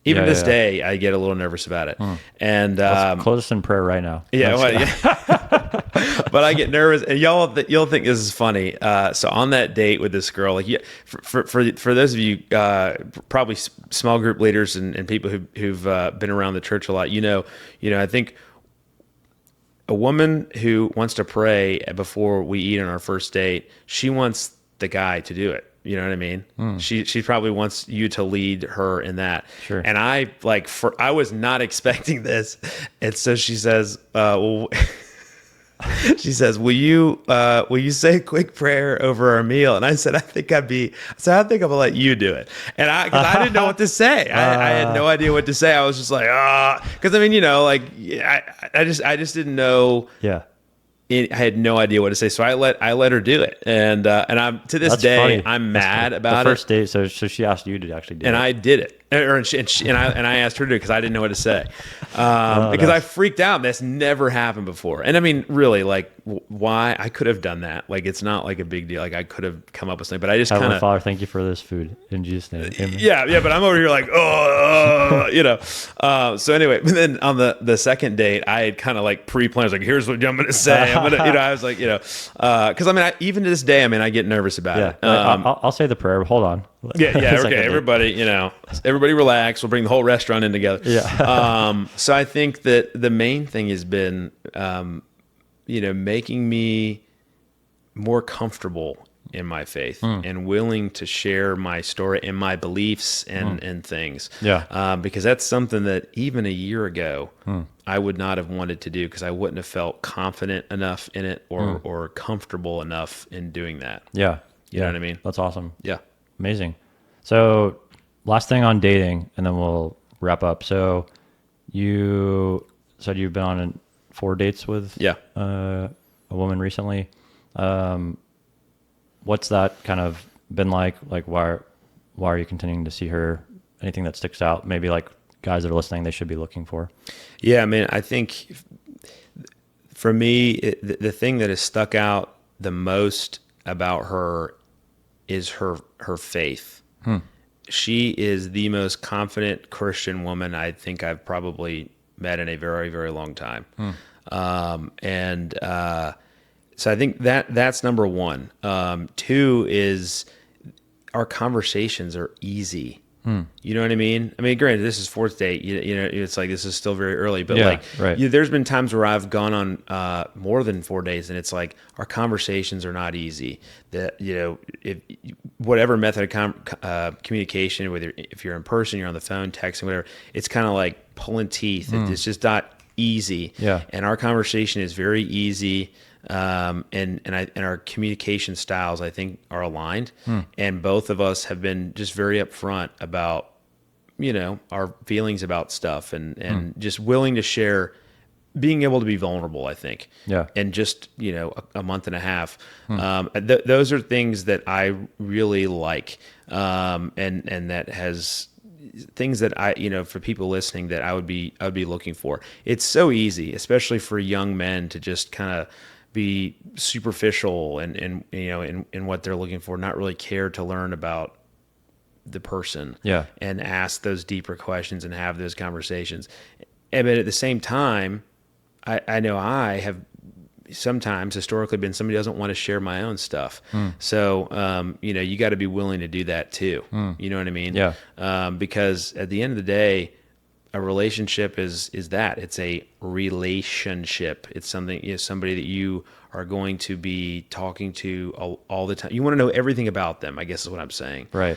Even this day, I get a little nervous about it. And
Let's close us in prayer right now.
But I get nervous, and you'll think this is funny. So on that date with this girl, like for those of you probably small group leaders and people who've been around the church a lot, I think a woman who wants to pray before we eat on our first date, she wants the guy to do it. You know what I mean? She probably wants you to lead her in that.
Sure.
And I was not expecting this. And so she says, will you say a quick prayer over our meal? And I said, I think I'm gonna let you do it. And because I didn't know what to say. I had no idea what to say. I was just like, because I just didn't know.
Yeah.
I had no idea what to say, so I let her do it, and I'm to this
That's
day
funny.
I'm mad about
the first date. So she asked you to actually do it,
and I did it, and I asked her to do it because I didn't know what to say, because I freaked out. That's never happened before, and I mean, really, like, why I could have done that? Like, it's not like a big deal. Like, I could have come up with something, but I just kind of.
Father, thank you for this food in Jesus' name. Amen.
Yeah, but I'm over here like, So anyway, but then on the second date, I had kind of like pre-planned. I was like, here's what I'm going to say. I was like, because even to this day, I get nervous about it.
I'll say the prayer. Hold on.
Okay. Everybody, everybody relax. We'll bring the whole restaurant in together.
Yeah.
So I think that the main thing has been, making me more comfortable in my faith and willing to share my story and my beliefs and things.
Yeah.
Because that's something that even a year ago, I would not have wanted to do because I wouldn't have felt confident enough in it or comfortable enough in doing that.
Yeah.
You know what I mean?
That's awesome.
Yeah.
Amazing. So last thing on dating, and then we'll wrap up. So you said you've been on 4 dates with a woman recently. What's that kind of been like? Like, why are you continuing to see her? Anything that sticks out? Maybe like guys that are listening, they should be looking for.
Yeah, I think for me, the thing that has stuck out the most about her is her faith. She is the most confident Christian woman I think I've probably met in a very, very long time. So I think that's number 1. 2 is our conversations are easy. You know what I mean? Granted, this is 4th date. It's like this is still very early, but there's been times where I've gone on more than 4 days, and it's like our conversations are not easy. That if whatever method of communication, whether if you're in person, you're on the phone, texting, whatever, it's kind of like pulling teeth. It's just not easy.
Yeah.
And our conversation is very easy. And our communication styles, I think, are aligned. And both of us have been just very upfront about, our feelings about stuff and just willing to share, being able to be vulnerable, I think.
Yeah.
And just, a month and a half. Those are things that I really like. And that has things that I, for people listening that I would be looking for. It's so easy, especially for young men, to just kind of be superficial and in what they're looking for, not really care to learn about the person and ask those deeper questions and have those conversations. But at the same time, I know I have sometimes historically been somebody who doesn't want to share my own stuff. So, you got to be willing to do that too. You know what I mean?
Yeah.
Because at the end of the day, a relationship is that it's a relationship. It's something, somebody that you are going to be talking to all the time. You want to know everything about them, I guess is what I'm saying.
Right.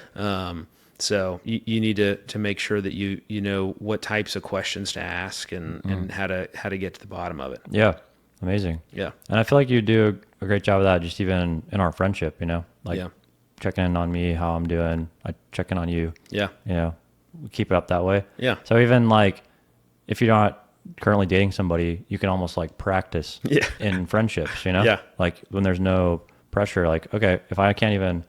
So you need to make sure that you know what types of questions to ask and how to get to the bottom of it.
Yeah. Amazing.
Yeah.
And I feel like you do a great job of that, just even in our friendship, like checking in on me, how I'm doing. I check in on you.
Yeah.
We keep it up that way.
Yeah.
So even like if you're not currently dating somebody, you can almost like practice in friendships,
Yeah.
like when there's no pressure, like, okay, if I can't even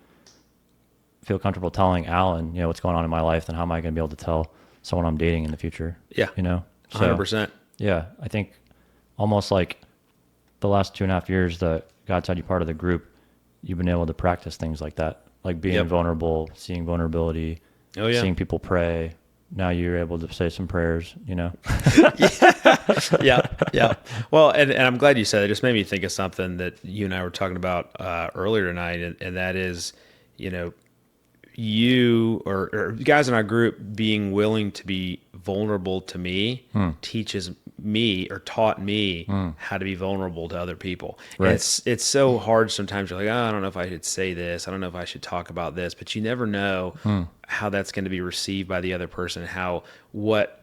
feel comfortable telling Alan, what's going on in my life, then how am I going to be able to tell someone I'm dating in the future?
Yeah.
So,
100%.
yeah, I think almost like the last 2.5 years that God's had you part of the group, you've been able to practice things like that, like being vulnerable, seeing vulnerability, seeing people pray. Now you're able to say some prayers,
Yeah. Well, and I'm glad you said it. It just made me think of something that you and I were talking about earlier tonight, and that is, you or guys in our group being willing to be vulnerable to me teaches me or taught me how to be vulnerable to other people.
Right.
And it's so hard sometimes. You're like, oh, I don't know if I should say this. I don't know if I should talk about this, but you never know how that's going to be received by the other person, what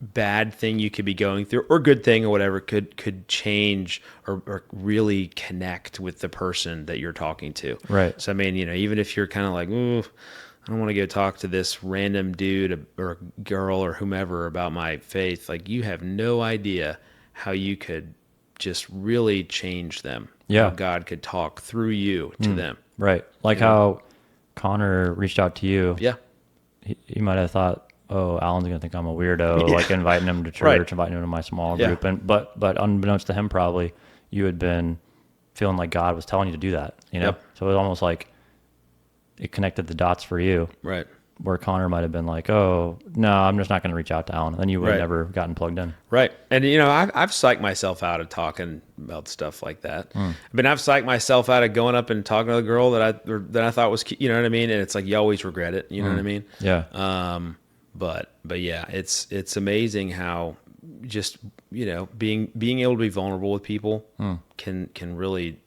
bad thing you could be going through or good thing or whatever could change or really connect with the person that you're talking to.
Right.
So, I mean, even if you're kind of like, ooh, I don't want to go talk to this random dude or girl or whomever about my faith, like you have no idea how you could just really change them.
Yeah.
How God could talk through you to them.
Right. Like how Connor reached out to you.
Yeah.
He might have thought, oh, Alan's going to think I'm a weirdo, like inviting him to church, inviting him to my small group. But unbeknownst to him, probably you had been feeling like God was telling you to do that,
Yep.
So it was almost like it connected the dots for you.
Right.
Where Connor might have been like, oh, no, I'm just not going to reach out to Alan. Then you would have never gotten plugged in.
Right. And, I've psyched myself out of talking about stuff like that. I've psyched myself out of going up and talking to a girl that I thought was, you know what I mean? And it's like, you always regret it. You know what I mean?
Yeah.
But yeah, it's amazing how just, being able to be vulnerable with people can really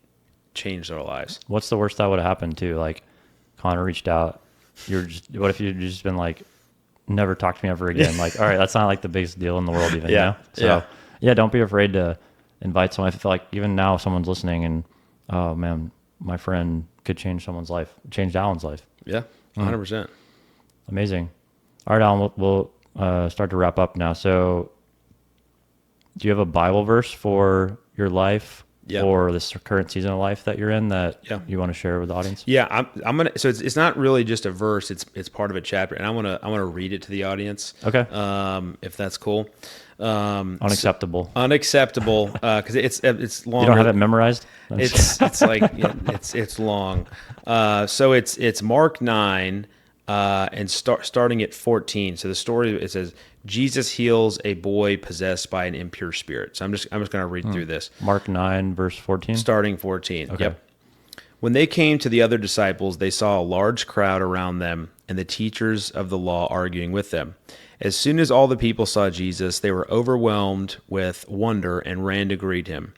change their lives.
What's the worst that would have happened to? Like Connor reached out. What if you'd just been like, never talk to me ever again? Like, all right, that's not like the biggest deal in the world even, So yeah, don't be afraid to invite someone. I feel like even now if someone's listening and, oh man, my friend could change someone's life, change Alan's life.
Yeah, 100%.
Amazing. All right, Alan, we'll start to wrap up now. So do you have a Bible verse for your life or this current season of life that you're in that you want to share with the audience?
Yeah, I'm gonna. So it's not really just a verse. It's part of a chapter, and I want to read it to the audience.
Okay.
If that's cool.
Unacceptable.
Unacceptable. Because it's long.
You don't have it memorized?
It's like it's long. So it's Mark 9. And starting at 14. So the story, it says, Jesus heals a boy possessed by an impure spirit. So I'm just going to read through this.
Mark 9, verse 14?
Starting 14.
Okay.
Yep. When they came to the other disciples, they saw a large crowd around them and the teachers of the law arguing with them. As soon as all the people saw Jesus, they were overwhelmed with wonder and ran to greet him.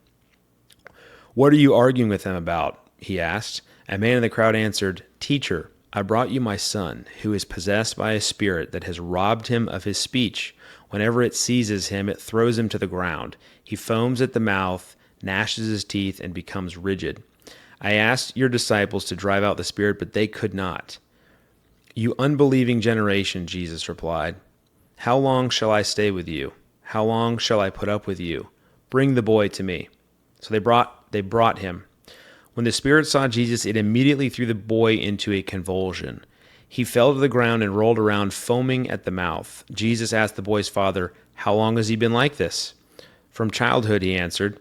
What are you arguing with him about? He asked. A man in the crowd answered, Teacher, I brought you my son, who is possessed by a spirit that has robbed him of his speech. Whenever it seizes him, it throws him to the ground. He foams at the mouth, gnashes his teeth, and becomes rigid. I asked your disciples to drive out the spirit, but they could not. You unbelieving generation, Jesus replied. How long shall I stay with you? How long shall I put up with you? Bring the boy to me. So they brought him. When the spirit saw Jesus, it immediately threw the boy into a convulsion. He fell to the ground and rolled around, foaming at the mouth. Jesus asked the boy's father, How long has he been like this? From childhood, he answered.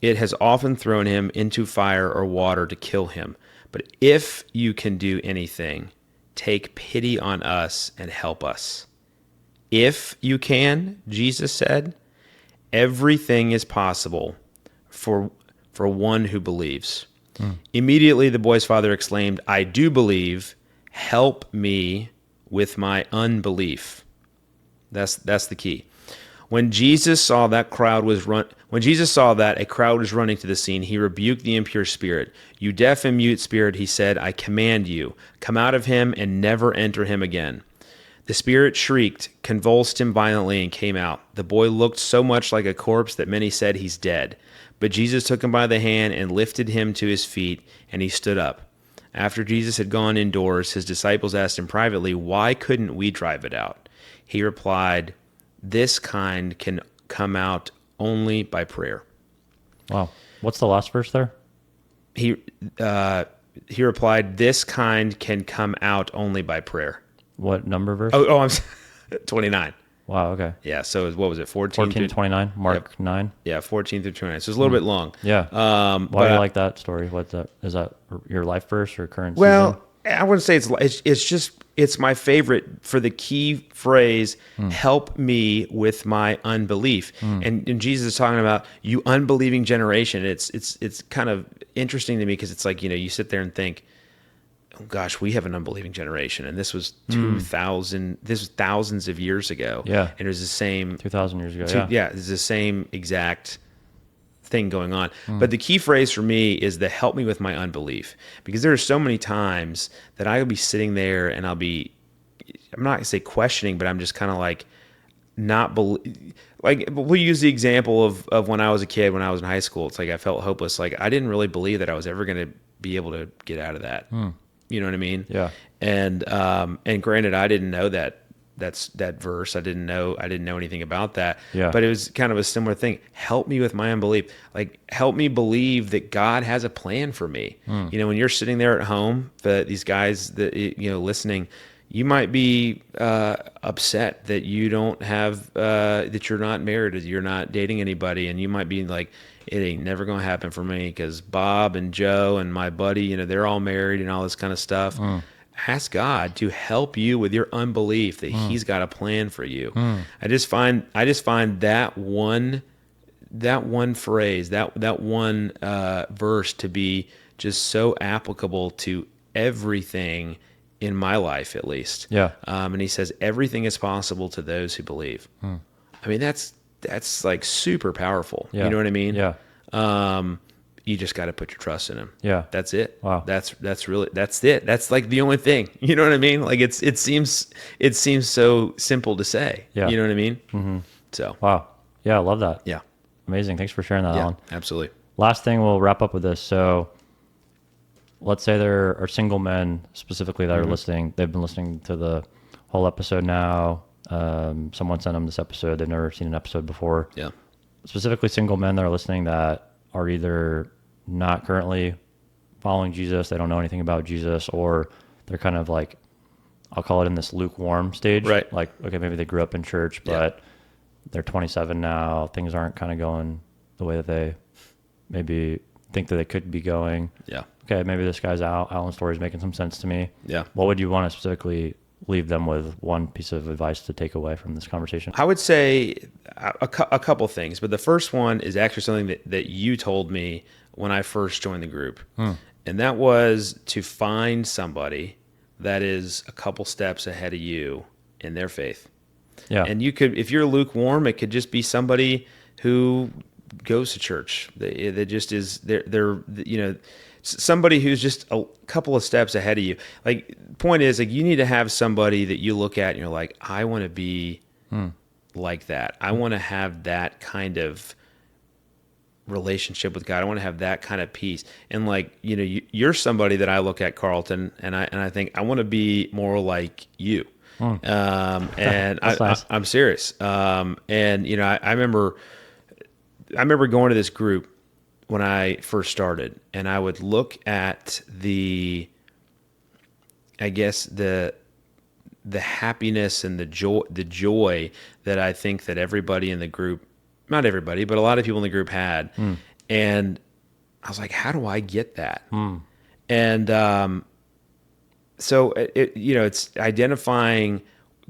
It has often thrown him into fire or water to kill him. But if you can do anything, take pity on us and help us. If you can, Jesus said, everything is possible for one who believes. Immediately the boy's father exclaimed, I do believe. Help me with my unbelief. That's the key. When Jesus saw that a crowd was running to the scene, he rebuked the impure spirit. You deaf and mute spirit, he said, I command you, come out of him and never enter him again. The spirit shrieked, convulsed him violently, and came out. The boy looked so much like a corpse that many said he's dead. But Jesus took him by the hand and lifted him to his feet, and he stood up. After Jesus had gone indoors, his disciples asked him privately, Why couldn't we drive it out? He replied, This kind can come out only by prayer.
Wow. What's the last verse there?
He replied, "This kind can come out only by prayer."
What number verse?
I'm 29.
Wow, okay.
Yeah. So what was it?
14
through,
29, Mark 9.
Yeah, 14 through 29. So it's a little bit long.
Yeah. Why do
but
you like that story? What's that? Is that your life verse or current
Well,
season?
I wouldn't say it's my favorite for the key phrase, help me with my unbelief. And Jesus is talking about you unbelieving generation. It's kind of interesting to me because it's like, you sit there and think, oh gosh, we have an unbelieving generation. And this was 2000, this was thousands of years ago.
Yeah.
And it was the same
2,000 years ago.
yeah, it's the same exact thing going on. But the key phrase for me is the help me with my unbelief, because there are so many times that I'll be sitting there and I'm not gonna say questioning, but I'm just kind of like like we'll use the example of when I was a kid, when I was in high school. It's like I felt hopeless. Like I didn't really believe that I was ever going to be able to get out of that. You know what I mean?
Yeah.
And granted, I didn't know that verse. I didn't know anything about that.
Yeah.
But it was kind of a similar thing. Help me with my unbelief. Like help me believe that God has a plan for me. When you're sitting there at home, these guys that listening, you might be upset that you don't have that you're not married, or you're not dating anybody, and you might be like, it ain't never gonna happen for me because Bob and Joe and my buddy, they're all married and all this kind of stuff. Ask God to help you with your unbelief that He's got a plan for you. I just find that one phrase, that one verse to be just so applicable to everything in my life, at least.
Yeah.
And He says everything is possible to those who believe. I mean, that's like super powerful.
Yeah.
You know what I mean?
Yeah.
You just got to put your trust in Him. That's it.
Wow.
That's it. That's like the only thing. You know what I mean? Like it seems so simple to say.
Yeah.
You know what I mean? Mm-hmm. So.
Wow. Yeah, I love that.
Yeah.
Amazing. Thanks for sharing that, Alan.
Absolutely.
Last thing, we'll wrap up with this. So let's say there are single men specifically that are listening. They've been listening to the whole episode now. Someone sent them this episode. They've never seen an episode before.
Yeah.
Specifically single men that are listening that are either not currently following Jesus, they don't know anything about Jesus, or they're kind of like, I'll call it in this lukewarm stage.
Right.
Like, okay, maybe they grew up in church, but they're 27 now. Things aren't kind of going the way that they maybe think that they could be going.
Yeah.
Okay, maybe this guy's Alan's story is making some sense to me.
Yeah.
What would you want to specifically leave them with, one piece of advice to take away from this conversation?
I would say a couple things, but the first one is actually something that you told me when I first joined the group. And that was to find somebody that is a couple steps ahead of you in their faith.
Yeah.
And you could, if you're lukewarm, it could just be somebody who goes to church. That just is, they're somebody who's just a couple of steps ahead of you. Like, point is, like, you need to have somebody that you look at and you're like, I want to be like that. I want to have that kind of relationship with God. I want to have that kind of peace. And like, you're somebody that I look at, Carlton, and I think I want to be more like you. And
nice.
I'm serious. And I remember going to this group when I first started, and I would look at the happiness and the joy that I think that everybody in the group, not everybody, but a lot of people in the group had. And I was like, how do I get that? And so it's identifying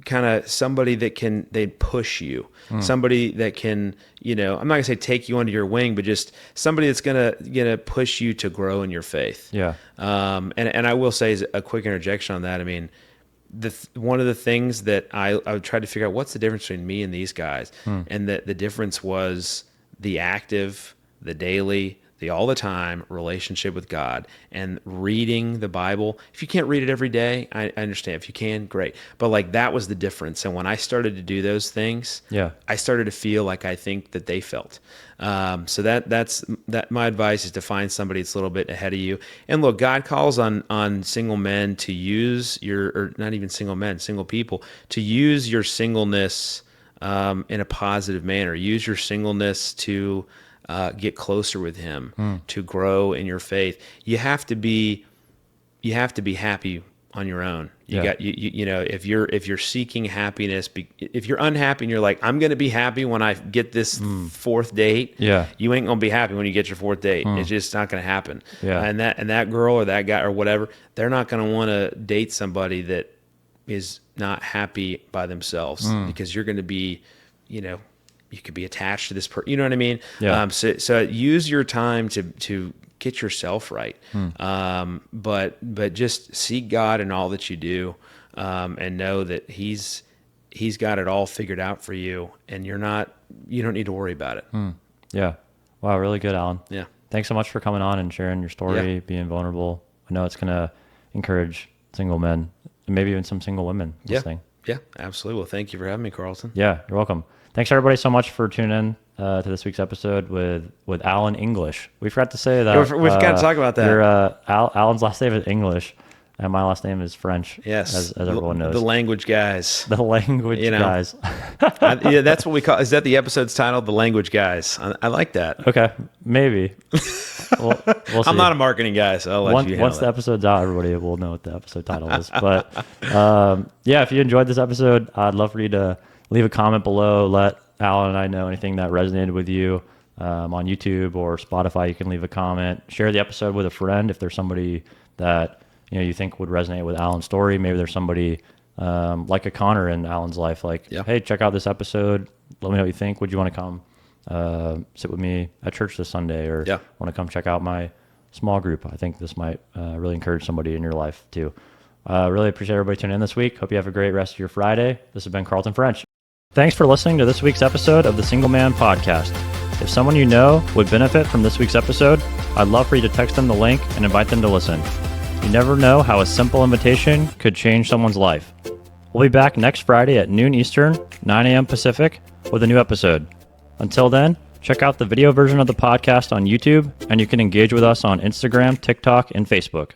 kind of somebody that they push you, somebody that can, I'm not gonna say take you under your wing, but just somebody that's gonna push you to grow in your faith.
Yeah.
And I will say, as a quick interjection on that, I mean, one of the things that I tried to figure out, what's the difference between me and these guys, and that the difference was the active, the daily, the all the time relationship with God and reading the Bible. If you can't read it every day, I understand. If you can, great. But like, that was the difference. And when I started to do those things, I started to feel like I think that they felt. So that's my advice is to find somebody that's a little bit ahead of you. And look, God calls on single men to use or not even single men, single people, to use your singleness in a positive manner. Use your singleness to get closer with Him, to grow in your faith. You have to be you have to be happy on your own. If you're seeking happiness, if you're unhappy and you're like, I'm going to be happy when I get this fourth date.
Yeah.
You ain't going to be happy when you get your fourth date. It's just not going to happen.
Yeah.
And that girl or that guy or whatever, they're not going to want to date somebody that is not happy by themselves, because you're going to be, you could be attached to this person. You know what I mean?
Yeah.
So use your time to get yourself right. But just seek God in all that you do, and know that He's got it all figured out for you, and you don't need to worry about it.
Yeah. Wow. Really good, Alan.
Yeah.
Thanks so much for coming on and sharing your story, being vulnerable. I know it's going to encourage single men and maybe even some single women listening.
Yeah, absolutely. Well, thank you for having me, Carlton.
Yeah, you're welcome. Thanks everybody so much for tuning in to this week's episode with Alan English. We forgot to say that.
We forgot to talk about that.
Alan's last name is English, and my last name is French.
Yes,
as everyone knows.
The language guys.
The language guys.
Yeah, that's what we call. Is that the episode's title? The language guys. I like that.
Okay, maybe. We'll see.
I'm not a marketing guy, so I'll let you handle
once the episode's out, everybody will know what the episode title is. But if you enjoyed this episode, I'd love for you to leave a comment below. Let Alan and I know anything that resonated with you on YouTube or Spotify. You can leave a comment. Share the episode with a friend if there's somebody that you think would resonate with Alan's story. Maybe there's somebody like a Connor in Alan's life. Like, hey, check out this episode. Let me know what you think. Would you want to come sit with me at church this Sunday, or want to come check out my small group? I think this might really encourage somebody in your life too. Really appreciate everybody tuning in this week. Hope you have a great rest of your Friday. This has been Carlton French. Thanks for listening to this week's episode of the Single Man Podcast. If someone you know would benefit from this week's episode, I'd love for you to text them the link and invite them to listen. You never know how a simple invitation could change someone's life. We'll be back next Friday at noon Eastern, 9 a.m. Pacific, with a new episode. Until then, check out the video version of the podcast on YouTube, and you can engage with us on Instagram, TikTok, and Facebook.